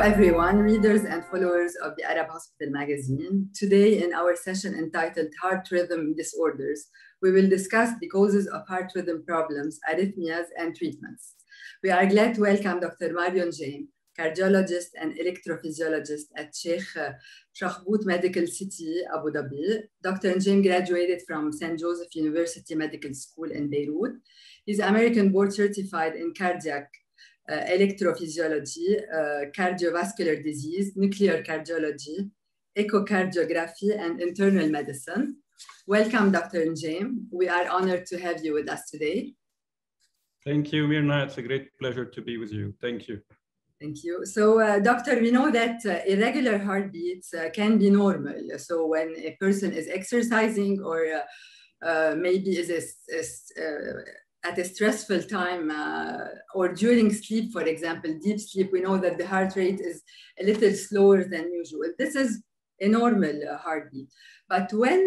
everyone, readers and followers of the Arab Hospital magazine. Today in our session entitled Heart Rhythm Disorders, we will discuss the causes of heart rhythm problems, arrhythmias, and treatments. We are glad to welcome Dr. Mario Njeim, cardiologist and electrophysiologist at Sheikh Shakhbout Medical City, Abu Dhabi. Dr. Njeim graduated from St. Joseph University Medical School in Beirut. He's American board certified in cardiac electrophysiology, cardiovascular disease, nuclear cardiology, echocardiography, and internal medicine. Welcome, Dr. Njeim. We are honored to have you with us today. Thank you, Mirna. It's a great pleasure to be with you. Thank you. Thank you. So, doctor, we know that irregular heartbeats can be normal. So when a person is exercising or maybe is at a stressful time or during sleep, for example, deep sleep, we know that the heart rate is a little slower than usual. This is a normal heartbeat. But when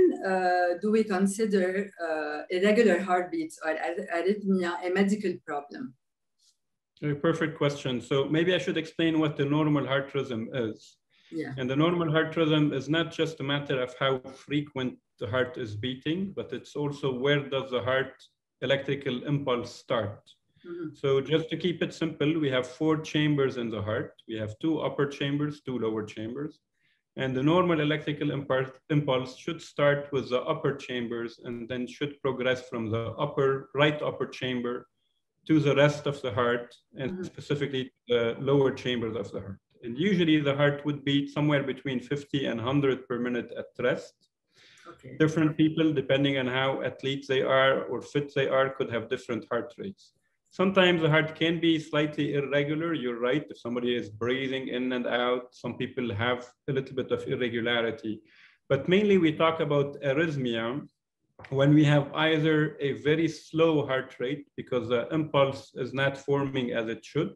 do we consider irregular heartbeats or arrhythmia a medical problem? A perfect question. So maybe I should explain what the normal heart rhythm is. Yeah. And the normal heart rhythm is not just a matter of how frequent the heart is beating, but it's also where does the heart electrical impulse start. Mm-hmm. So just to keep it simple, we have 4 chambers in the heart. We have 2 upper chambers, 2 lower chambers. And the normal electrical impulse should start with the upper chambers and then should progress from the right upper chamber to the rest of the heart, and mm-hmm. specifically the lower chambers of the heart. And usually the heart would beat somewhere between 50 and 100 per minute at rest. Okay. Different people, depending on how athletes they are or fit they are, could have different heart rates. Sometimes the heart can be slightly irregular. You're right. If somebody is breathing in and out, some people have a little bit of irregularity. But mainly we talk about arrhythmia when we have either a very slow heart rate because the impulse is not forming as it should,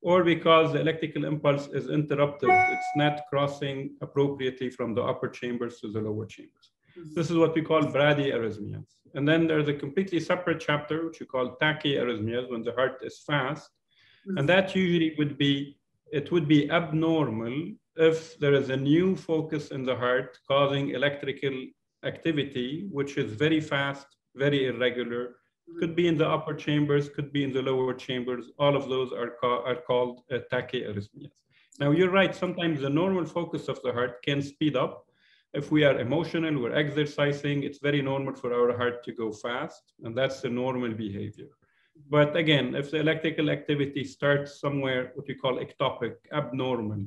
or because the electrical impulse is interrupted. It's not crossing appropriately from the upper chambers to the lower chambers. This is what we call bradyarrhythmias. And then there's a completely separate chapter, which we call tachyarrhythmias, when the heart is fast. And that usually would be abnormal if there is a new focus in the heart causing electrical activity, which is very fast, very irregular. Could be in the upper chambers, could be in the lower chambers. All of those are called tachyarrhythmias. Now, you're right. Sometimes the normal focus of the heart can speed up. If we are emotional, we're exercising, it's very normal for our heart to go fast, and that's the normal behavior. But again, if the electrical activity starts somewhere, what we call ectopic, abnormal,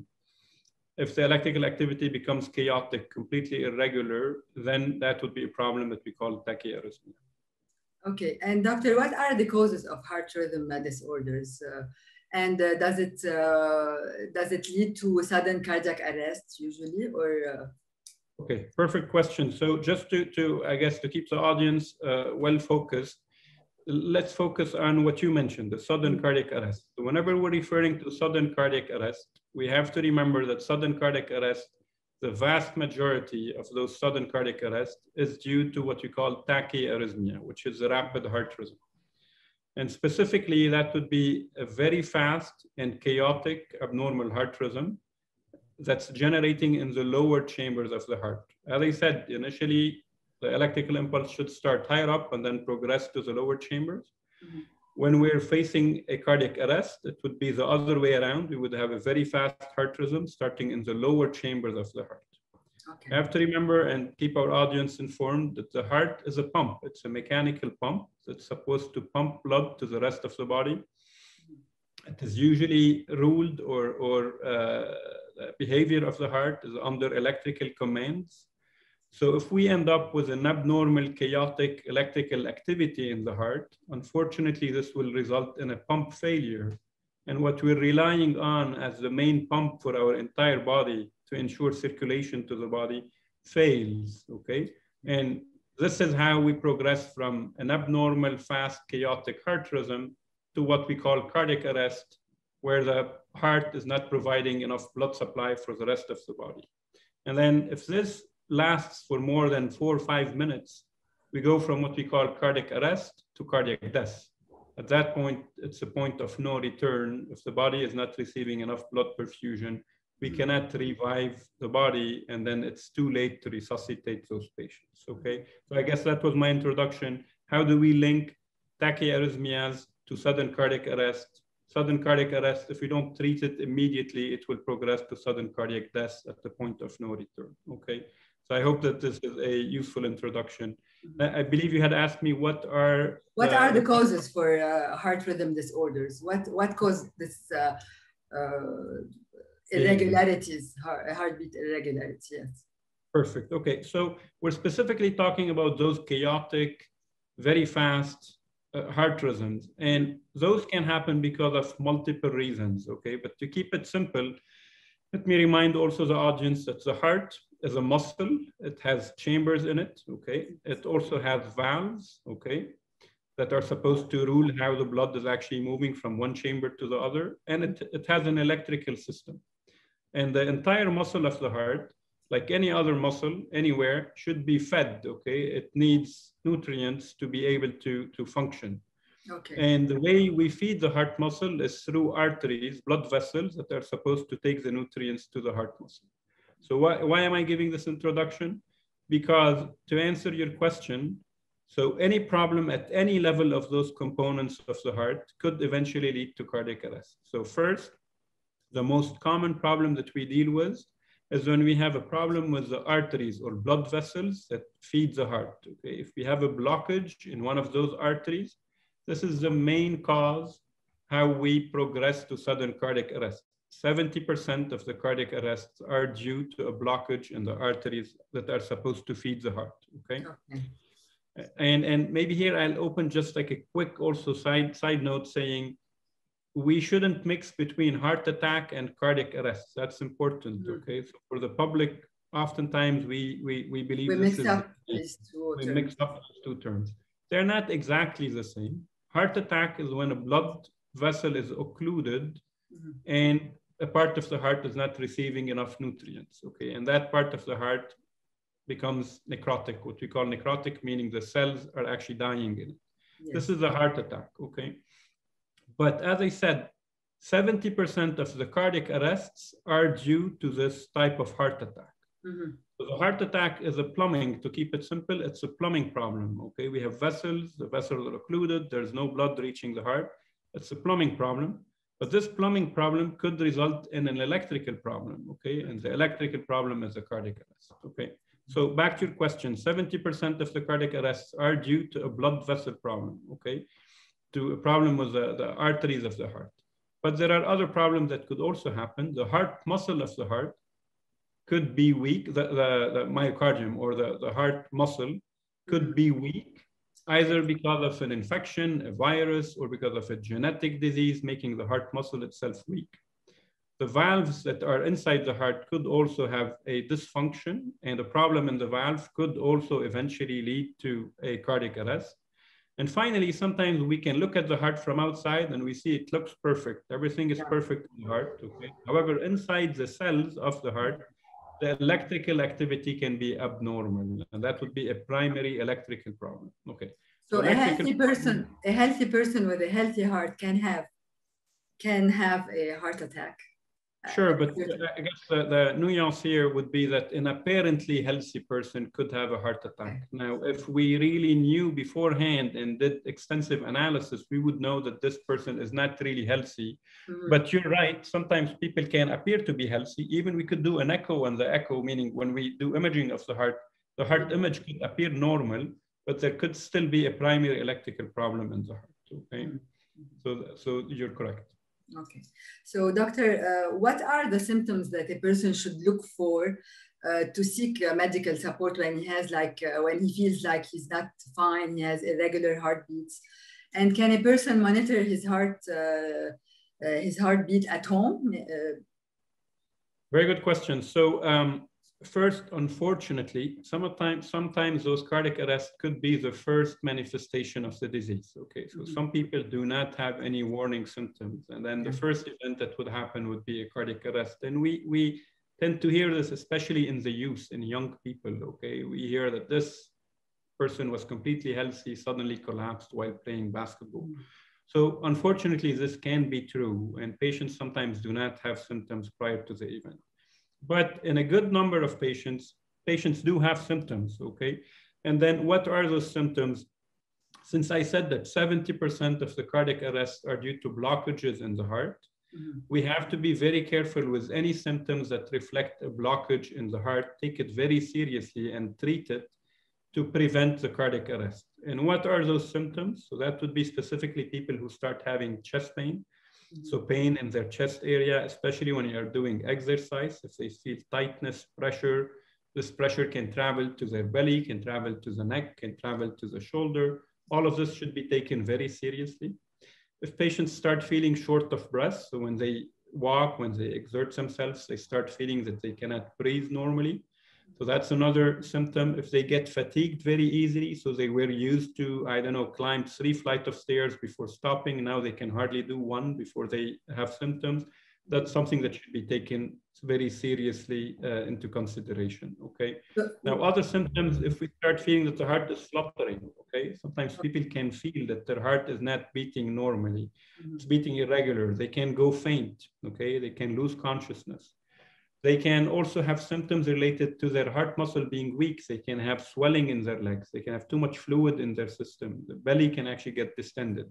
if the electrical activity becomes chaotic, completely irregular, then that would be a problem that we call tachyarrhythmia. Okay, and doctor, what are the causes of heart rhythm disorders? And does it lead to sudden cardiac arrest usually, or? Okay, perfect question. So just to I guess, to keep the audience well focused, let's focus on what you mentioned, the sudden cardiac arrest. So whenever we're referring to sudden cardiac arrest, we have to remember that sudden cardiac arrest, the vast majority of those sudden cardiac arrests is due to what we call tachyarrhythmia, which is a rapid heart rhythm. And specifically, that would be a very fast and chaotic abnormal heart rhythm that's generating in the lower chambers of the heart. As I said, initially, the electrical impulse should start higher up and then progress to the lower chambers. Mm-hmm. When we're facing a cardiac arrest, it would be the other way around. We would have a very fast heart rhythm starting in the lower chambers of the heart. Okay. We have to remember and keep our audience informed that the heart is a pump. It's a mechanical pump that's supposed to pump blood to the rest of the body. It is usually ruled or behavior of the heart is under electrical commands. So if we end up with an abnormal, chaotic electrical activity in the heart, unfortunately, this will result in a pump failure. And what we're relying on as the main pump for our entire body to ensure circulation to the body fails, okay? And this is how we progress from an abnormal, fast, chaotic heart rhythm to what we call cardiac arrest, where the heart is not providing enough blood supply for the rest of the body. And then if this lasts for more than 4 or 5 minutes, we go from what we call cardiac arrest to cardiac death. At that point, it's a point of no return. If the body is not receiving enough blood perfusion, we cannot revive the body, and then it's too late to resuscitate those patients, okay? So I guess that was my introduction. How do we link tachyarrhythmias to sudden cardiac arrest? Sudden cardiac arrest, if we don't treat it immediately, it will progress to sudden cardiac death at the point of no return, okay? So I hope that this is a useful introduction. I believe you had asked me what are the causes for heart rhythm disorders? What caused this irregularities, heartbeat irregularities? Yes. Perfect. Okay, so we're specifically talking about those chaotic, very fast heart rhythms, and those can happen because of multiple reasons. Okay, but to keep it simple, let me remind also the audience that the heart is a muscle. It has chambers in it. Okay, it also has valves. Okay, that are supposed to rule how the blood is actually moving from one chamber to the other, and it has an electrical system. And the entire muscle of the heart, like any other muscle anywhere, should be fed, okay? It needs nutrients to be able to function. Okay. And the way we feed the heart muscle is through arteries, blood vessels that are supposed to take the nutrients to the heart muscle. So why am I giving this introduction? Because to answer your question, so any problem at any level of those components of the heart could eventually lead to cardiac arrest. So first, the most common problem that we deal with is when we have a problem with the arteries or blood vessels that feed the heart. Okay? If we have a blockage in one of those arteries, this is the main cause how we progress to sudden cardiac arrest. 70% of the cardiac arrests are due to a blockage in the arteries that are supposed to feed the heart. Okay. And maybe here I'll open just like a quick also side note saying, we shouldn't mix between heart attack and cardiac arrest. That's important, okay? So for the public, oftentimes we believe we mix up these two terms. They're not exactly the same. Heart attack is when a blood vessel is occluded and a part of the heart is not receiving enough nutrients, okay? And that part of the heart becomes necrotic, what we call necrotic, meaning the cells are actually dying in it. Yes. This is a heart attack, okay? But as I said, 70% of the cardiac arrests are due to this type of heart attack. So the heart attack is a plumbing, to keep it simple, it's a plumbing problem, okay? We have vessels, the vessels are occluded, there's no blood reaching the heart. It's a plumbing problem, but this plumbing problem could result in an electrical problem, okay? And the electrical problem is a cardiac arrest, okay? So back to your question, 70% of the cardiac arrests are due to a blood vessel problem, okay? To a problem with the arteries of the heart. But there are other problems that could also happen. The heart muscle of the heart could be weak, the myocardium or the heart muscle could be weak, either because of an infection, a virus, or because of a genetic disease, making the heart muscle itself weak. The valves that are inside the heart could also have a dysfunction, and a problem in the valve could also eventually lead to a cardiac arrest. And finally, sometimes we can look at the heart from outside and we see it looks perfect. Everything is perfect in the heart, okay? However, inside the cells of the heart, the electrical activity can be abnormal, and that would be a primary electrical problem, okay? So a healthy person with a healthy heart can have a heart attack. Sure, but I guess the nuance here would be that an apparently healthy person could have a heart attack. Now, if we really knew beforehand and did extensive analysis, we would know that this person is not really healthy. But you're right, sometimes people can appear to be healthy. Even we could do an echo, and the echo, meaning when we do imaging of the heart image could appear normal, but there could still be a primary electrical problem in the heart, okay? So you're correct. Okay, so doctor, what are the symptoms that a person should look for to seek medical support when he has when he feels like he's not fine, he has irregular heartbeats? And can a person monitor his heartbeat at home? Very good question. So first, unfortunately, sometimes those cardiac arrests could be the first manifestation of the disease. Okay, so some people do not have any warning symptoms, and then the first event that would happen would be a cardiac arrest. And we tend to hear this, especially in the youth, in young people. Okay, we hear that this person was completely healthy, suddenly collapsed while playing basketball. So unfortunately, this can be true, and patients sometimes do not have symptoms prior to the event. But in a good number of patients, patients do have symptoms, okay? And then what are those symptoms? Since I said that 70% of the cardiac arrests are due to blockages in the heart, we have to be very careful with any symptoms that reflect a blockage in the heart, take it very seriously and treat it to prevent the cardiac arrest. And what are those symptoms? So that would be specifically people who start having chest pain. So pain in their chest area, especially when you are doing exercise, if they feel tightness, pressure, this pressure can travel to their belly, can travel to the neck, can travel to the shoulder. All of this should be taken very seriously. If patients start feeling short of breath, so when they walk, when they exert themselves, they start feeling that they cannot breathe normally. So that's another symptom. If they get fatigued very easily, so they were used to, I don't know, climb 3 flights of stairs before stopping. Now they can hardly do one before they have symptoms. That's something that should be taken very seriously into consideration, okay? Now, other symptoms, if we start feeling that the heart is fluttering, okay? Sometimes people can feel that their heart is not beating normally. It's beating irregular. They can go faint, okay? They can lose consciousness. They can also have symptoms related to their heart muscle being weak. They can have swelling in their legs. They can have too much fluid in their system. The belly can actually get distended.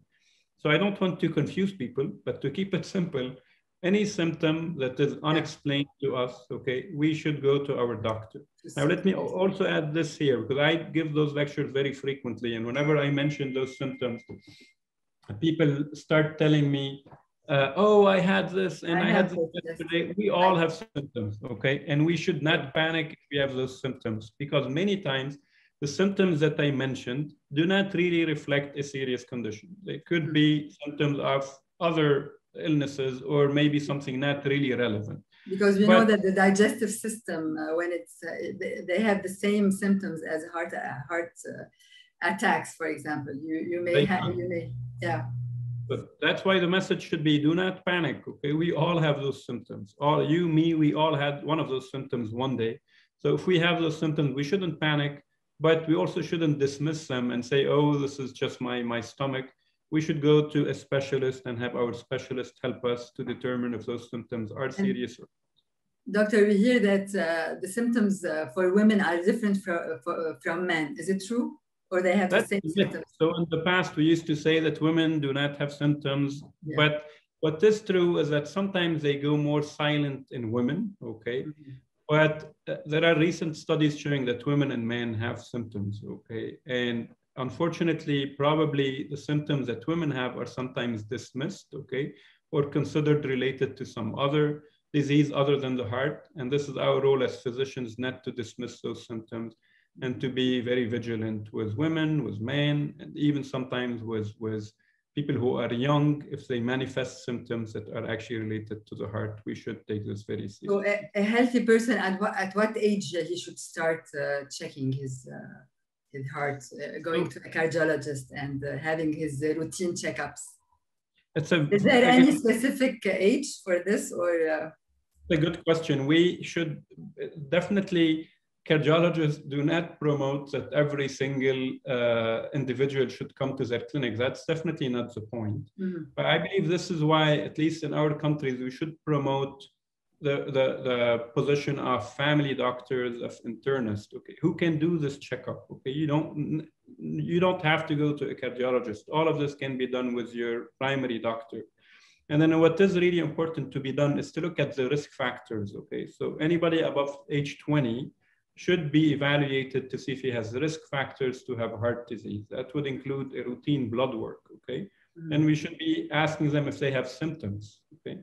So I don't want to confuse people, but to keep it simple, any symptom that is unexplained to us, okay, we should go to our doctor. Now, let me also add this here, because I give those lectures very frequently. And whenever I mention those symptoms, people start telling me, oh, I had this and I had this yesterday. We all have symptoms, okay? And we should not panic if we have those symptoms, because many times the symptoms that I mentioned do not really reflect a serious condition. They could be symptoms of other illnesses or maybe something not really relevant. Because we know that the digestive system, when it's, they have the same symptoms as heart attacks, for example. You may, yeah. But that's why the message should be, do not panic, okay? We all have those symptoms. All you, me, we all had one of those symptoms one day. So if we have those symptoms, we shouldn't panic, but we also shouldn't dismiss them and say, oh, this is just my stomach. We should go to a specialist and have our specialist help us to determine if those symptoms are serious. Doctor, we hear that the symptoms for women are different from men. Is it true? Or they have the same symptoms? So in the past, we used to say that women do not have symptoms, but what is true is that sometimes they go more silent in women, okay? But there are recent studies showing that women and men have symptoms, okay? And unfortunately, probably the symptoms that women have are sometimes dismissed, okay? Or considered related to some other disease other than the heart. And this is our role as physicians, not to dismiss those symptoms and to be very vigilant with women, with men, and even sometimes with people who are young. If they manifest symptoms that are actually related to the heart, we should take this very seriously. So a healthy person, at what age he should start checking his heart, going to a cardiologist and having his routine checkups? Is there any specific age for this, or? A good question. We should definitely, cardiologists do not promote that every single individual should come to their clinic. That's definitely not the point. But I believe this is why, at least in our countries, we should promote the position of family doctors, of internists, okay, who can do this checkup, okay? You don't have to go to a cardiologist. All of this can be done with your primary doctor. And then what is really important to be done is to look at the risk factors, okay? So anybody above age 20 should be evaluated to see if he has risk factors to have heart disease. That would include a routine blood work, okay? And we should be asking them if they have symptoms, okay?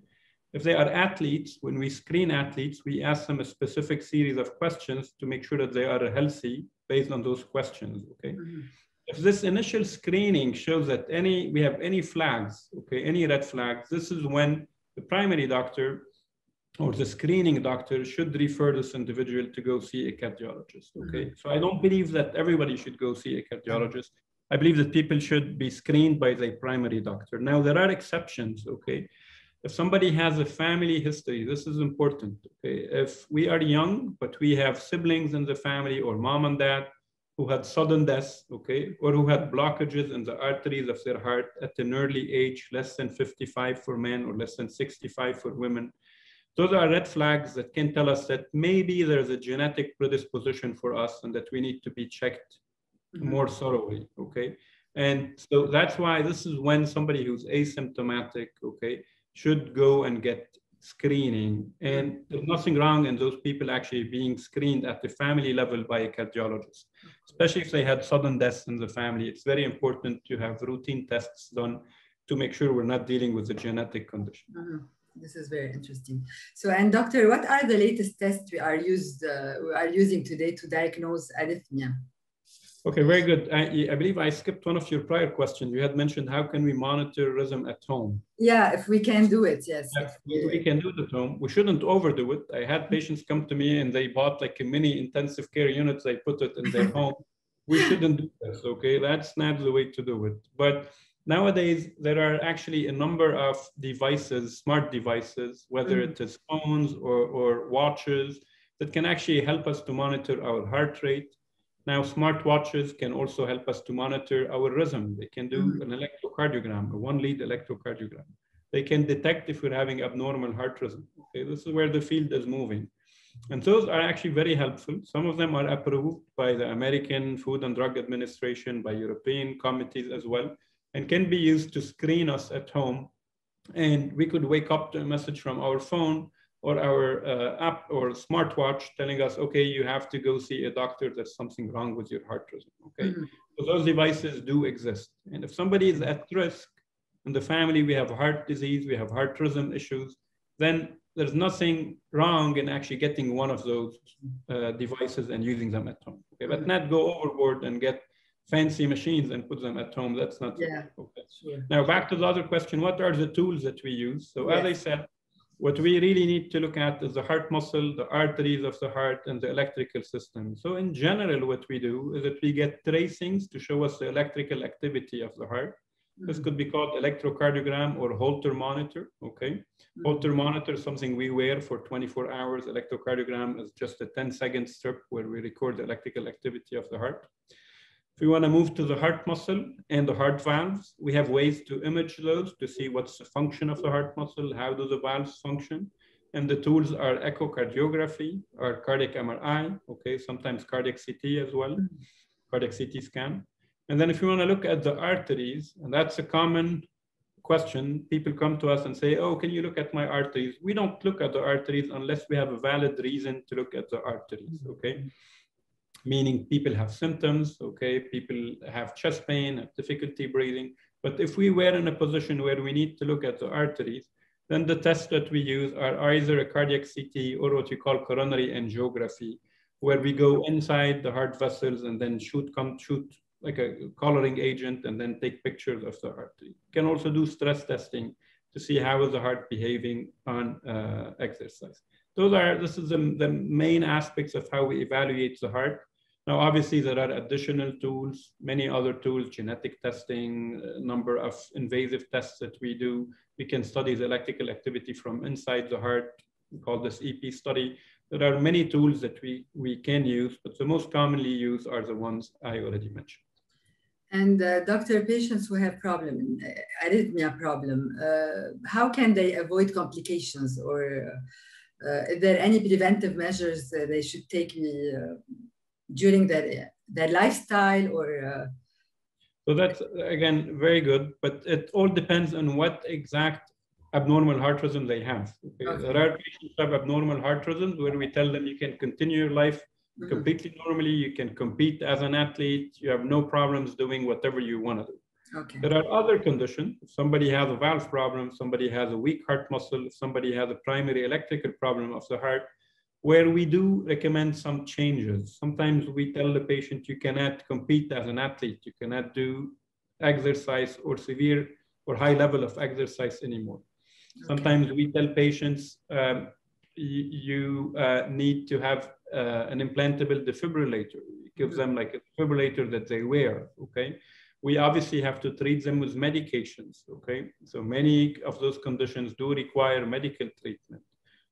If they are athletes, when we screen athletes, we ask them a specific series of questions to make sure that they are healthy based on those questions, okay? If this initial screening shows that we have any flags, okay, any red flags, this is when the primary doctor or the screening doctor should refer this individual to go see a cardiologist, okay? So I don't believe that everybody should go see a cardiologist. I believe that people should be screened by their primary doctor. Now, there are exceptions, okay? If somebody has a family history, this is important, okay? If we are young, but we have siblings in the family or mom and dad who had sudden deaths, okay, or who had blockages in the arteries of their heart at an early age, less than 55 for men or less than 65 for women. Those are red flags that can tell us that maybe there's a genetic predisposition for us and that we need to be checked more thoroughly, okay? And so that's why this is when somebody who's asymptomatic, okay, should go and get screening. And there's nothing wrong in those people actually being screened at the family level by a cardiologist, especially if they had sudden deaths in the family. It's very important to have routine tests done to make sure we're not dealing with a genetic condition. This is very interesting. So, and doctor, what are the latest tests we are using today to diagnose arrhythmia? Okay, very good. I believe I skipped one of your prior questions. You had mentioned how can we monitor rhythm at home? Yeah, if we can do it, yes. We can do it at home. We shouldn't overdo it. I had patients come to me and they bought like a mini intensive care unit. They put it in their home. We shouldn't do this, okay? That's not the way to do it. But nowadays, there are actually a number of devices, smart devices, whether it is phones or watches, that can actually help us to monitor our heart rate. Now, smart watches can also help us to monitor our rhythm. They can do an electrocardiogram, a one-lead electrocardiogram. They can detect if we're having abnormal heart rhythm. Okay, this is where the field is moving. And those are actually very helpful. Some of them are approved by the American Food and Drug Administration, by European committees as well, and can be used to screen us at home. And we could wake up to a message from our phone or our app or smartwatch telling us, okay, you have to go see a doctor, there's something wrong with your heart rhythm, okay? So those devices do exist. And if somebody is at risk, in the family we have heart disease, we have heart rhythm issues, then there's nothing wrong in actually getting one of those devices and using them at home, okay? But not go overboard and get fancy machines and put them at home, that's not okay. Sure. Now back to the other question, what are the tools that we use? So as I said, what we really need to look at is the heart muscle, the arteries of the heart, and the electrical system. So in general, what we do is that we get tracings to show us the electrical activity of the heart. This could be called electrocardiogram or Holter monitor, okay? Holter monitor is something we wear for 24 hours. Electrocardiogram is just a 10-second strip where we record the electrical activity of the heart. If we want to move to the heart muscle and the heart valves, we have ways to image those to see what's the function of the heart muscle, how do the valves function. And the tools are echocardiography or cardiac MRI, okay, sometimes cardiac CT as well, cardiac CT scan. And then if you want to look at the arteries, and that's a common question, people come to us and say, oh, can you look at my arteries? We don't look at the arteries unless we have a valid reason to look at the arteries, okay? Meaning people have symptoms, okay? People have chest pain, have difficulty breathing. But if we were in a position where we need to look at the arteries, then the tests that we use are either a cardiac CT or what we call coronary angiography, where we go inside the heart vessels and then shoot like a coloring agent and then take pictures of the artery. You can also do stress testing to see how is the heart behaving on exercise. This is the main aspects of how we evaluate the heart. Now, obviously, there are additional tools, many other tools, genetic testing, a number of invasive tests that we do. We can study the electrical activity from inside the heart. We call this EP study. There are many tools that we can use, but the most commonly used are the ones I already mentioned. And doctor, patients who have arrhythmia problem, how can they avoid complications, or is there any preventive measures they should take during their lifestyle, or? So that's, again, very good, but it all depends on what exact abnormal heart rhythm they have. Okay? There are patients who have abnormal heart rhythms where we tell them you can continue your life completely normally, you can compete as an athlete, you have no problems doing whatever you want to do. Okay. There are other conditions. If somebody has a valve problem, somebody has a weak heart muscle, if somebody has a primary electrical problem of the heart, where we do recommend some changes. Sometimes we tell the patient you cannot compete as an athlete, you cannot do exercise or severe or high level of exercise anymore. Okay. Sometimes we tell patients you need to have an implantable defibrillator. We give them like a defibrillator that they wear, okay? We obviously have to treat them with medications, okay? So many of those conditions do require medical treatment.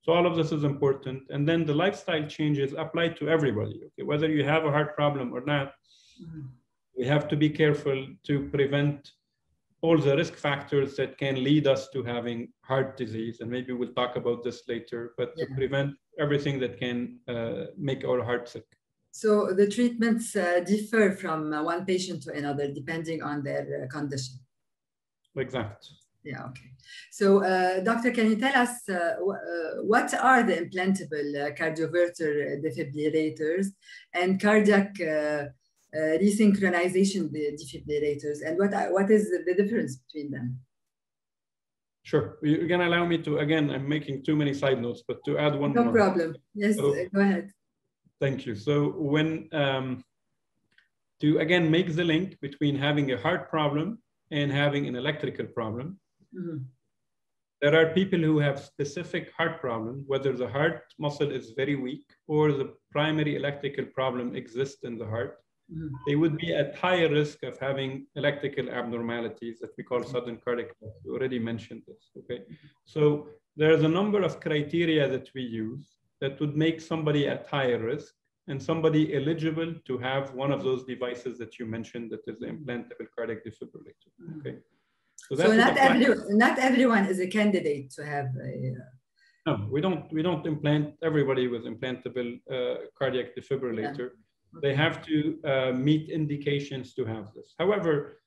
So all of this is important. And then the lifestyle changes apply to everybody. Okay, whether you have a heart problem or not, we have to be careful to prevent all the risk factors that can lead us to having heart disease. And maybe we'll talk about this later, but to prevent everything that can make our heart sick. So the treatments differ from one patient to another depending on their condition. Exactly. Yeah, okay. So, doctor, can you tell us what are the implantable cardioverter defibrillators and cardiac resynchronization defibrillators, and what is the difference between them? Sure. You're going to allow me to, again, I'm making too many side notes, but to add one more. No problem. Yes, go ahead. Thank you. So when, to again make the link between having a heart problem and having an electrical problem, there are people who have specific heart problems, whether the heart muscle is very weak or the primary electrical problem exists in the heart. They would be at higher risk of having electrical abnormalities that we call sudden cardiac death. We already mentioned this, okay? So there's a number of criteria that we use that would make somebody at higher risk and somebody eligible to have one of those devices that you mentioned, that is the implantable cardiac defibrillator, okay? So not everyone is a candidate to have a... No, we don't implant everybody with implantable cardiac defibrillator. Yeah. They have to meet indications to have this. However,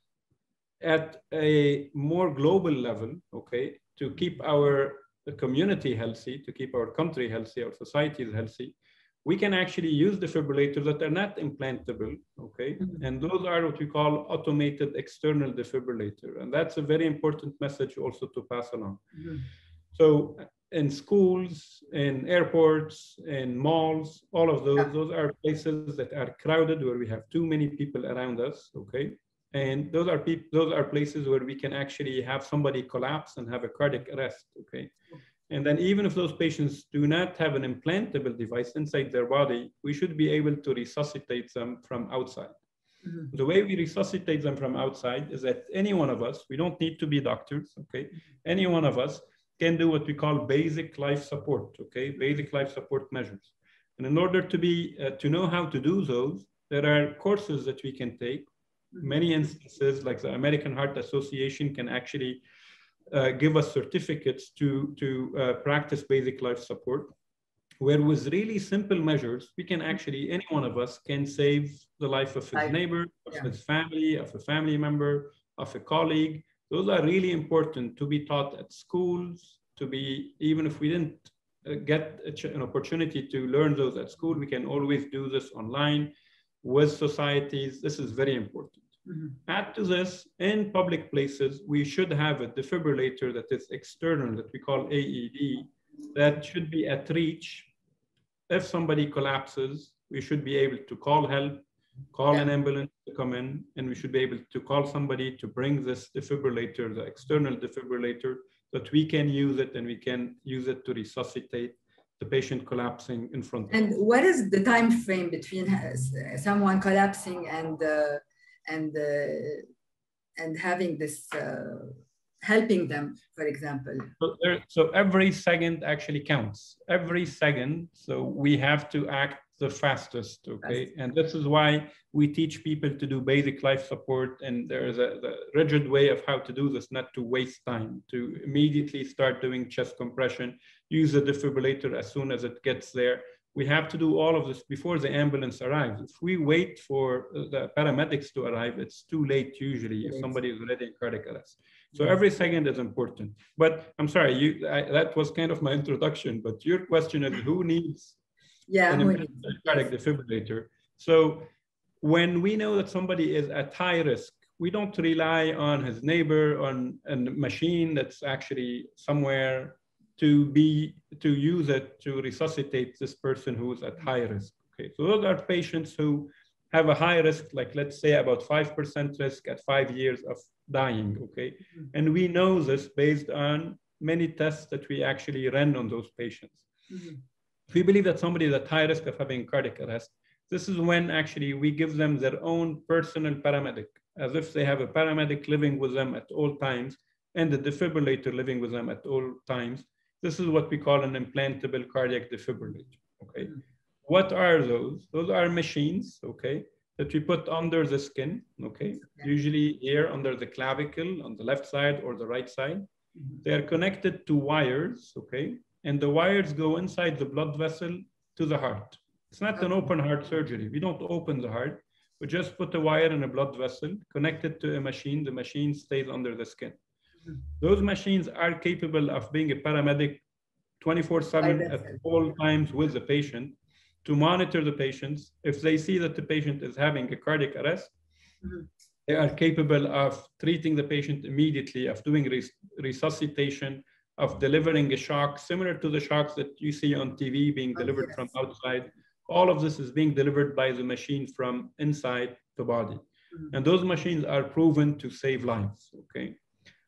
at a more global level, okay, to keep our community healthy, to keep our country healthy, our societies healthy, we can actually use defibrillators that are not implantable, okay? And those are what we call automated external defibrillator. And that's a very important message also to pass along. So in schools, in airports, in malls, all of those are places that are crowded, where we have too many people around us, okay? And those are places where we can actually have somebody collapse and have a cardiac arrest, okay? And then even if those patients do not have an implantable device inside their body, we should be able to resuscitate them from outside. The way we resuscitate them from outside is that any one of us, we don't need to be doctors, okay? Any one of us can do what we call basic life support, okay? Basic life support measures. And in order to know how to do those, there are courses that we can take. Many instances, like the American Heart Association, can actually give us certificates to practice basic life support, where with really simple measures, we can actually, any one of us can save the life of his neighbor, of his family, of a family member, of a colleague. Those are really important to be taught at schools, to be, even if we didn't get an opportunity to learn those at school, we can always do this online with societies. This is very important. Add to this, in public places, we should have a defibrillator that is external, that we call AED, that should be at reach. If somebody collapses, we should be able to call help, call an ambulance to come in, and we should be able to call somebody to bring this defibrillator, the external defibrillator, that we can use it, and we can use it to resuscitate the patient collapsing in front of us. And what is the time frame between someone collapsing and having this, helping them, for example? So every second actually counts. Every second. So we have to act the fastest, okay? And this is why we teach people to do basic life support. And there is a rigid way of how to do this, not to waste time, to immediately start doing chest compression, use the defibrillator as soon as it gets there. We have to do all of this before the ambulance arrives. If we wait for the paramedics to arrive, it's too late usually if somebody is already in cardiac arrest. So every second is important. But I'm sorry, that was kind of my introduction, but your question is who needs an cardiac defibrillator? So when we know that somebody is at high risk, we don't rely on his neighbor, on a machine that's actually somewhere to use it to resuscitate this person who is at high risk. Okay, so those are patients who have a high risk, like let's say about 5% risk at 5 years of dying, okay? And we know this based on many tests that we actually ran on those patients. If we believe that somebody is at high risk of having cardiac arrest, this is when actually we give them their own personal paramedic, as if they have a paramedic living with them at all times and the defibrillator living with them at all times. This is what we call an implantable cardiac defibrillator, okay? What are those? Those are machines, okay, that we put under the skin, okay? Usually here under the clavicle on the left side or the right side. They are connected to wires, okay? And the wires go inside the blood vessel to the heart. It's not an open heart surgery. We don't open the heart. We just put a wire in a blood vessel, connect it to a machine. The machine stays under the skin. Those machines are capable of being a paramedic 24/7 at all times with the patient to monitor the patients. If they see that the patient is having a cardiac arrest, they are capable of treating the patient immediately, of doing resuscitation, of delivering a shock, similar to the shocks that you see on TV being delivered from outside. All of this is being delivered by the machine from inside the body. And those machines are proven to save lives, okay?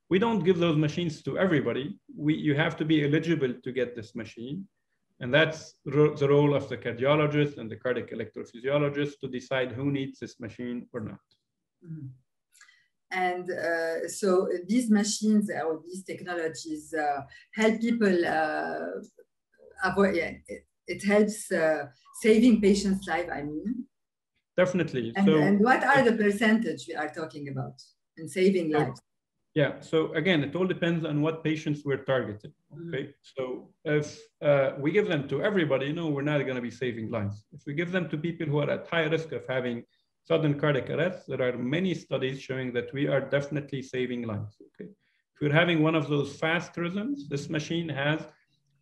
We don't give those machines to everybody. You have to be eligible to get this machine. And that's the role of the cardiologist and the cardiac electrophysiologist to decide who needs this machine or not. And so these machines or these technologies help people avoid, it helps saving patients' life, I mean. Definitely. And what are the percentage we are talking about in saving lives? Yeah, so again, it all depends on what patients we're targeting, okay? So if we give them to everybody, no, we're not gonna be saving lives. If we give them to people who are at high risk of having sudden cardiac arrest, there are many studies showing that we are definitely saving lives, okay? If you're having one of those fast rhythms, this machine has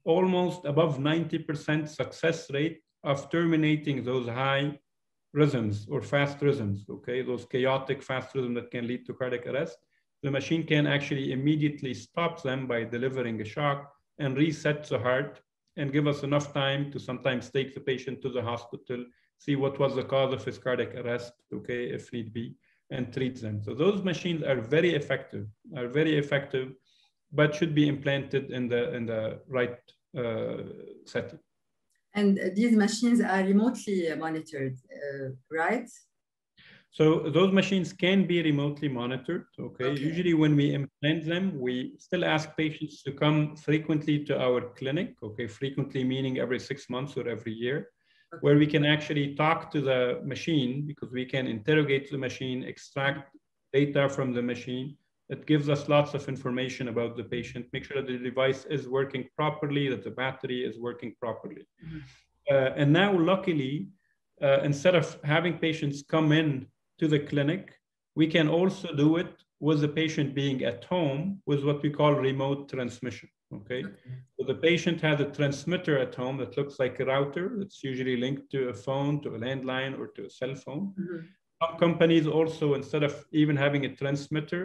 almost above 90% success rate of terminating those high rhythms or fast rhythms, okay? Those chaotic fast rhythms that can lead to cardiac arrest. The machine can actually immediately stop them by delivering a shock and reset the heart and give us enough time to sometimes take the patient to the hospital, see what was the cause of his cardiac arrest, okay, if need be, and treat them. So those machines are very effective, but should be implanted in the right setting. And these machines are remotely monitored, right? So those machines can be remotely monitored, okay? Usually when we implant them, we still ask patients to come frequently to our clinic, okay? Frequently meaning every 6 months or every year, where we can actually talk to the machine because we can interrogate the machine, extract data from the machine. It gives us lots of information about the patient, make sure that the device is working properly, that the battery is working properly. And now, luckily, instead of having patients come in to the clinic, we can also do it with the patient being at home with what we call remote transmission, okay? So the patient has a transmitter at home that looks like a router. It's usually linked to a phone, to a landline, or to a cell phone. Some companies also, instead of even having a transmitter,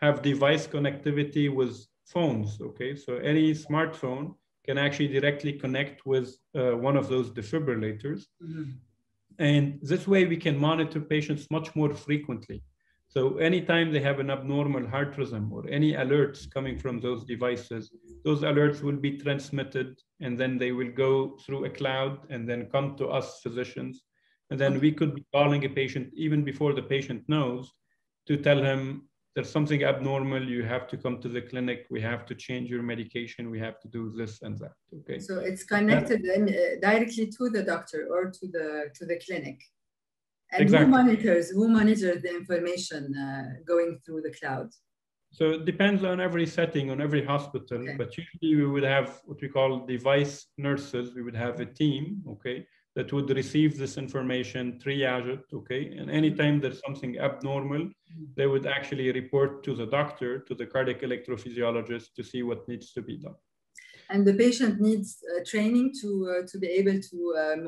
have device connectivity with phones, okay? So any smartphone can actually directly connect with one of those defibrillators. And this way we can monitor patients much more frequently. So anytime they have an abnormal heart rhythm or any alerts coming from those devices, those alerts will be transmitted and then they will go through a cloud and then come to us physicians. And then we could be calling a patient even before the patient knows to tell him there's something abnormal, you have to come to the clinic, we have to change your medication, we have to do this and that, okay? So it's connected directly to the doctor or to the clinic. And who monitors the information going through the cloud? So it depends on every setting, on every hospital, but usually we would have what we call device nurses. We would have a team, okay, that would receive this information, triage it, okay? And anytime there's something abnormal, they would actually report to the doctor, to the cardiac electrophysiologist to see what needs to be done. And the patient needs training to be able to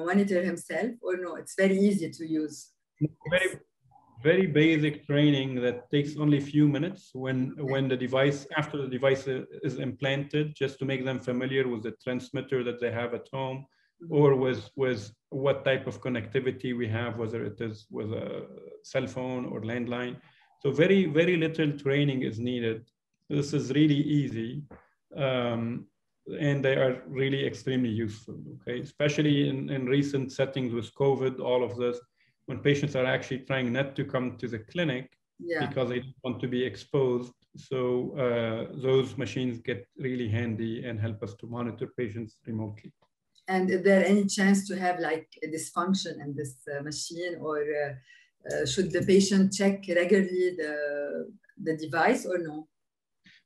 monitor himself, or no, it's very easy to use? Very basic training that takes only a few minutes when the device, after the device is implanted, just to make them familiar with the transmitter that they have at home, or with what type of connectivity we have, whether it is with a cell phone or landline. So very, very little training is needed. This is really easy. And they are really extremely useful, okay? Especially in recent settings with COVID, all of this, when patients are actually trying not to come to the clinic, Yeah. because they don't want to be exposed. So those machines get really handy and help us to monitor patients remotely. And is there any chance to have like a dysfunction in this machine, or should the patient check regularly the device or no?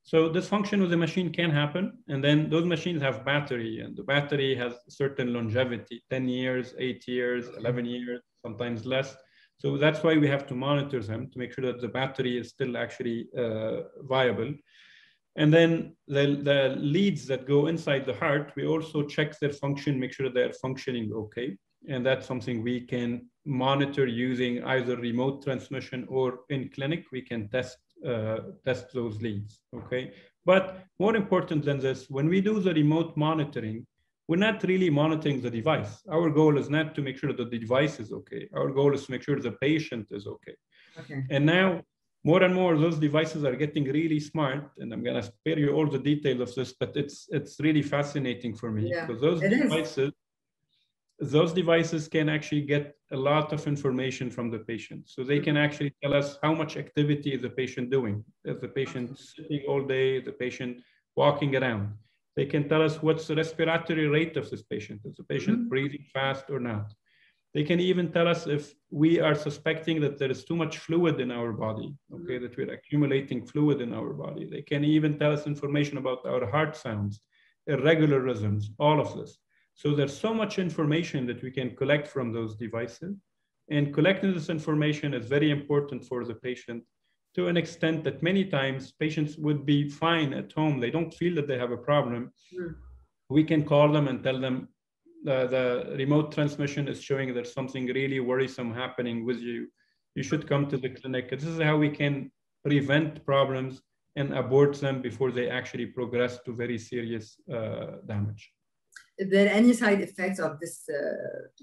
So dysfunction with the machine can happen. And then those machines have battery, and the battery has certain longevity, 10 years, 8 years, 11 years, sometimes less. So that's why we have to monitor them to make sure that the battery is still actually viable. And then the leads that go inside the heart, we also check their function, make sure that they're functioning okay. And that's something we can monitor using either remote transmission or in clinic, we can test those leads, okay? But more important than this, when we do the remote monitoring, we're not really monitoring the device. Our goal is not to make sure that the device is okay. Our goal is to make sure the patient is okay. Okay. And now, more and more, those devices are getting really smart, and I'm going to spare you all the details of this, but it's really fascinating for me, because those devices can actually get a lot of information from the patient. So they can actually tell us how much activity is the patient doing. Is the patient sitting all day? Is the patient walking around? They can tell us what's the respiratory rate of this patient. Is the patient breathing fast or not? They can even tell us if we are suspecting that there is too much fluid in our body, okay, that we're accumulating fluid in our body. They can even tell us information about our heart sounds, irregular rhythms, all of this. So there's so much information that we can collect from those devices. And collecting this information is very important for the patient, to an extent that many times patients would be fine at home. They don't feel that they have a problem. We can call them and tell them, the remote transmission is showing there's something really worrisome happening with you. You should come to the clinic. This is how we can prevent problems and abort them before they actually progress to very serious damage. Is there any side effects of this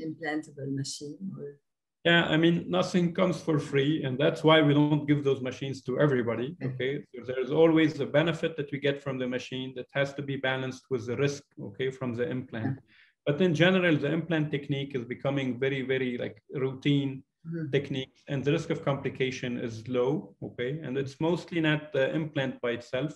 implantable machine? Or? Yeah, I mean, nothing comes for free, and that's why we don't give those machines to everybody, okay? So there's always the benefit that we get from the machine that has to be balanced with the risk, okay, from the implant. But in general, the implant technique is becoming very, very like routine technique, and the risk of complication is low, okay? And it's mostly not the implant by itself,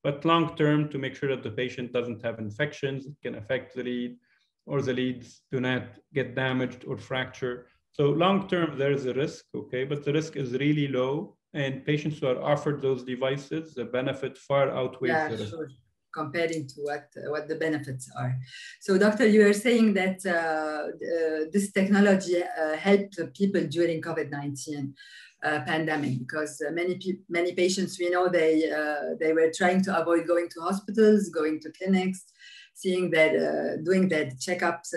but long-term to make sure that the patient doesn't have infections. It can affect the lead, or the leads do not get damaged or fracture. So long-term, there's a risk, okay? But the risk is really low, and patients who are offered those devices, the benefit far outweighs the risk. Sure. Comparing to what the benefits are. So doctor, you are saying that this technology helped people during COVID-19 pandemic, because many patients, we know, they were trying to avoid going to hospitals, going to clinics, seeing that, doing that checkups,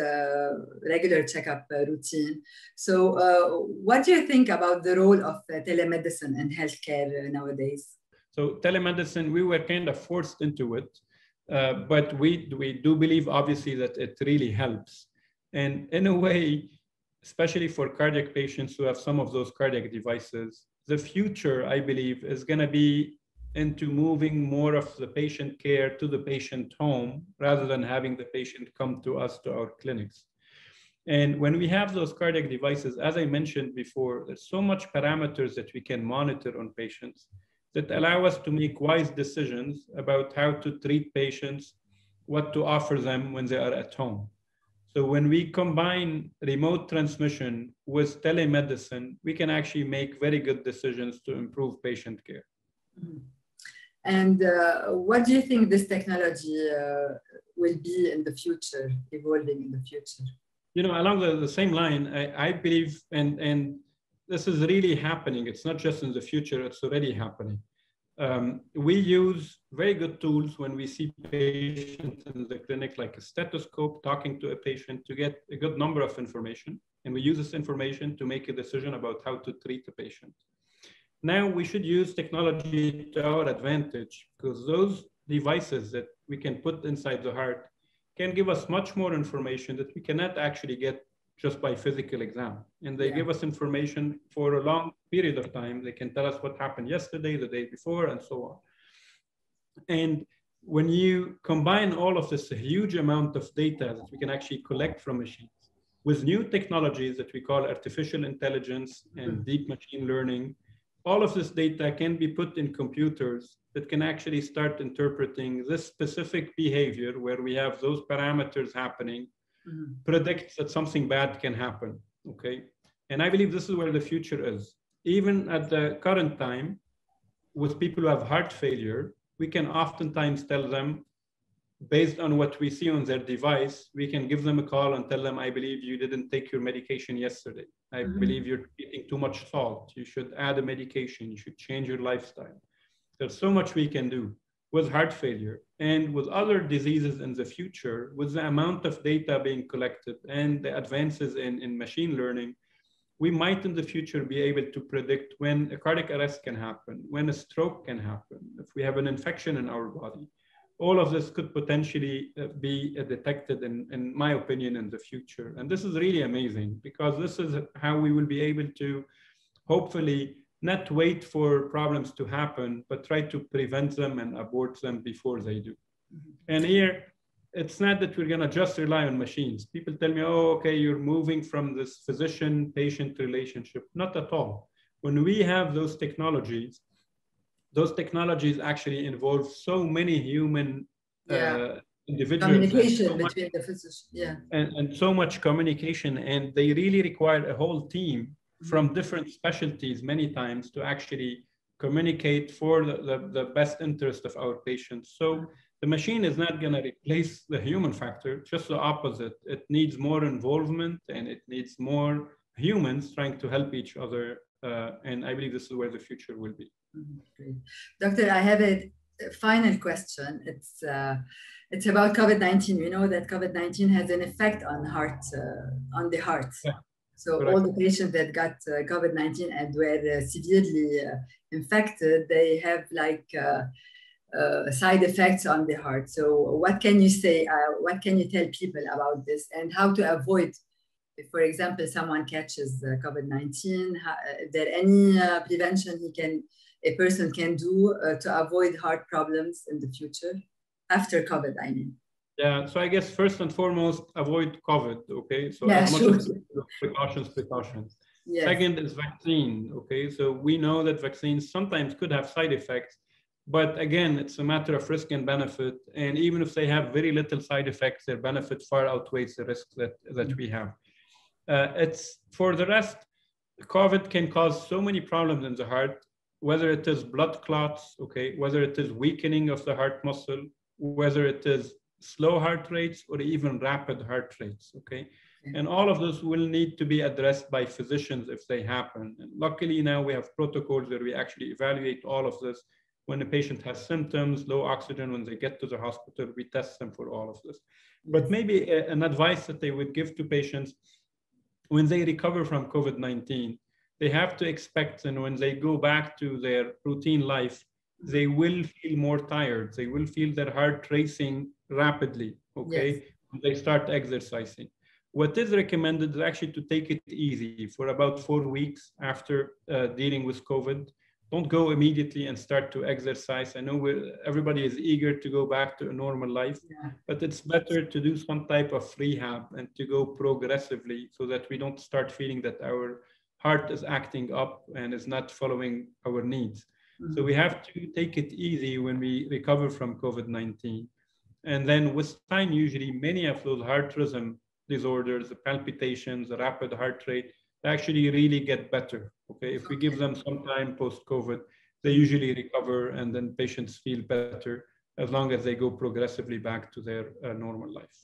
regular checkup routine. So what do you think about the role of telemedicine in healthcare nowadays? So telemedicine, we were kind of forced into it, but we do believe, obviously, that it really helps. And in a way, especially for cardiac patients who have some of those cardiac devices, the future, I believe, is going to be into moving more of the patient care to the patient home, rather than having the patient come to us, to our clinics. And when we have those cardiac devices, as I mentioned before, there's so much parameters that we can monitor on patients that allow us to make wise decisions about how to treat patients, what to offer them when they are at home. So when we combine remote transmission with telemedicine, we can actually make very good decisions to improve patient care. And what do you think this technology will be in the future, evolving in the future? You know, along the same line, I believe, and this is really happening. It's not just in the future, it's already happening. We use very good tools when we see patients in the clinic, like a stethoscope, talking to a patient to get a good number of information. And we use this information to make a decision about how to treat the patient. Now we should use technology to our advantage, because those devices that we can put inside the heart can give us much more information that we cannot actually get just by physical exam. And they give us information for a long period of time. They can tell us what happened yesterday, the day before, and so on. And when you combine all of this, a huge amount of data that we can actually collect from machines with new technologies that we call artificial intelligence and deep machine learning, all of this data can be put in computers that can actually start interpreting this specific behavior where we have those parameters happening, predicts that something bad can happen, okay? And I believe this is where the future is. Even at the current time, with people who have heart failure, we can oftentimes tell them, based on what we see on their device, we can give them a call and tell them, I believe you didn't take your medication yesterday. I believe you're eating too much salt. You should add a medication. You should change your lifestyle. There's so much we can do with heart failure and with other diseases in the future. With the amount of data being collected and the advances in machine learning, we might in the future be able to predict when a cardiac arrest can happen, when a stroke can happen, if we have an infection in our body. All of this could potentially be detected, in my opinion, in the future. And this is really amazing because this is how we will be able to hopefully not wait for problems to happen, but try to prevent them and abort them before they do. And here, it's not that we're gonna just rely on machines. People tell me, oh, okay, you're moving from this physician-patient relationship. Not at all. When we have those technologies actually involve so many human individuals. Communication between the physician, and so much communication, and they really require a whole team from different specialties many times to actually communicate for the best interest of our patients. So the machine is not going to replace the human factor, just the opposite. It needs more involvement and it needs more humans trying to help each other. And I believe this is where the future will be. Great. Doctor, I have a final question. It's about COVID-19. We know that COVID-19 has an effect on the heart. Yeah. So correct. All the patients that got COVID-19 and were severely infected, they have like side effects on the heart. So what can you say? What can you tell people about this and how to avoid, if, for example, someone catches COVID-19, is there any prevention a person can do to avoid heart problems in the future after COVID, I mean? Yeah, so I guess first and foremost, avoid COVID, okay? So yeah, as much sure. as precautions. Yes. Second is vaccine, okay? So we know that vaccines sometimes could have side effects, but again, it's a matter of risk and benefit. And even if they have very little side effects, their benefit far outweighs the risk that we have. It's for the rest, COVID can cause so many problems in the heart, whether it is blood clots, okay, whether it is weakening of the heart muscle, whether it is slow heart rates or even rapid heart rates, okay? And all of those will need to be addressed by physicians if they happen. And luckily now we have protocols where we actually evaluate all of this. When the patient has symptoms, low oxygen, when they get to the hospital, we test them for all of this. But maybe an advice that they would give to patients when they recover from COVID-19, they have to expect, and when they go back to their routine life, they will feel more tired. They will feel their heart racing rapidly, okay? Yes. When they start exercising. What is recommended is actually to take it easy for about 4 weeks after dealing with COVID. Don't go immediately and start to exercise. I know everybody is eager to go back to a normal life, but it's better to do some type of rehab and to go progressively so that we don't start feeling that our heart is acting up and is not following our needs. So we have to take it easy when we recover from COVID-19. And then with time, usually many of those heart rhythm disorders, the palpitations, the rapid heart rate, they actually really get better, okay? If we give them some time post-COVID, they usually recover and then patients feel better as long as they go progressively back to their normal life.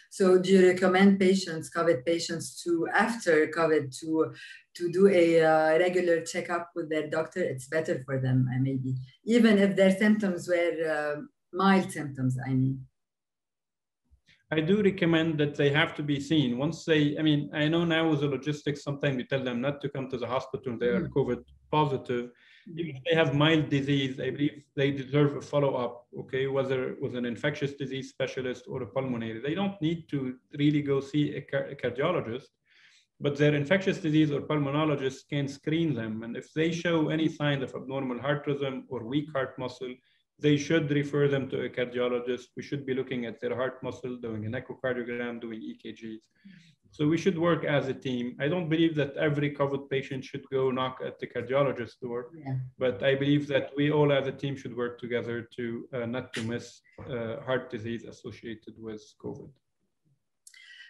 So do you recommend patients, COVID patients, to after COVID to do a regular checkup with their doctor? It's better for them, maybe, even if their symptoms were mild symptoms, I mean. I do recommend that they have to be seen. Once they, I know now with the logistics, sometimes we tell them not to come to the hospital when they are COVID positive. Even if they have mild disease, I believe they deserve a follow-up, okay, whether with an infectious disease specialist or a pulmonary. They don't need to really go see a cardiologist, but their infectious disease or pulmonologist can screen them. And if they show any signs of abnormal heart rhythm or weak heart muscle, they should refer them to a cardiologist. We should be looking at their heart muscle, doing an echocardiogram, doing EKGs. So we should work as a team. I don't believe that every COVID patient should go knock at the cardiologist's door, but I believe that we all as a team should work together to not to miss heart disease associated with COVID.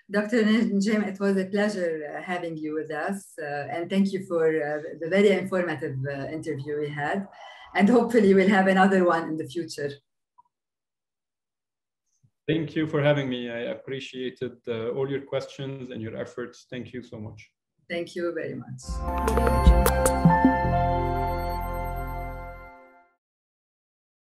Dr. Njeim, it was a pleasure having you with us, and thank you for the very informative interview we had, and hopefully we'll have another one in the future. Thank you for having me. I appreciated all your questions and your efforts. Thank you so much. Thank you very much.